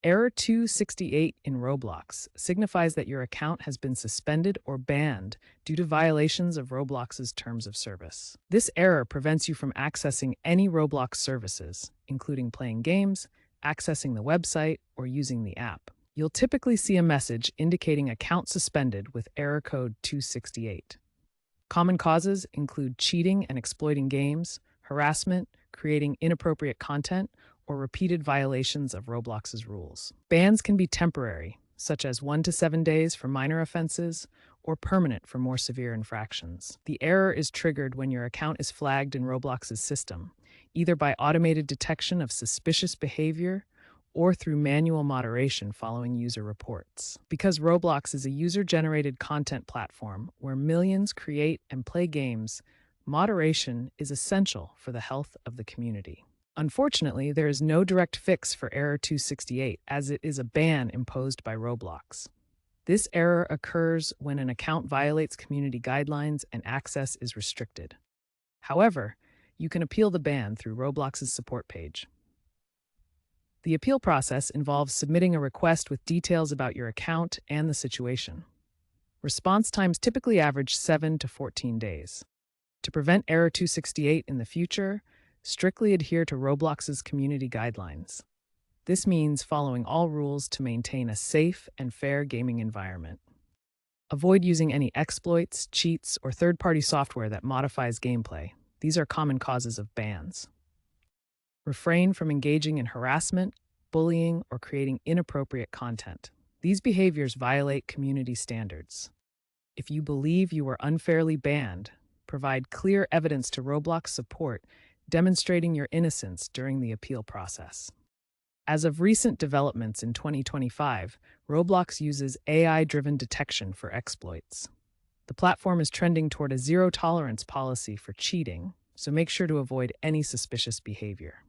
Error 268 in Roblox signifies that your account has been suspended or banned due to violations of Roblox's terms of service. This error prevents you from accessing any Roblox services, including playing games, accessing the website, or using the app. You'll typically see a message indicating account suspended with error code 268. Common causes include cheating and exploiting games, harassment, creating inappropriate content, or repeated violations of Roblox's rules. Bans can be temporary, such as 1 to 7 days for minor offenses, or permanent for more severe infractions. The error is triggered when your account is flagged in Roblox's system, either by automated detection of suspicious behavior or through manual moderation following user reports. Because Roblox is a user-generated content platform where millions create and play games, moderation is essential for the health of the community. Unfortunately, there is no direct fix for error 268 as it is a ban imposed by Roblox. This error occurs when an account violates community guidelines and access is restricted. However, you can appeal the ban through Roblox's support page. The appeal process involves submitting a request with details about your account and the situation. Response times typically average 7 to 14 days. To prevent error 268 in the future, strictly adhere to Roblox's community guidelines. This means following all rules to maintain a safe and fair gaming environment. Avoid using any exploits, cheats, or third-party software that modifies gameplay. These are common causes of bans. Refrain from engaging in harassment, bullying, or creating inappropriate content. These behaviors violate community standards. If you believe you were unfairly banned, provide clear evidence to Roblox support demonstrating your innocence during the appeal process. As of recent developments in 2025, Roblox uses AI-driven detection for exploits. The platform is trending toward a zero-tolerance policy for cheating, so make sure to avoid any suspicious behavior.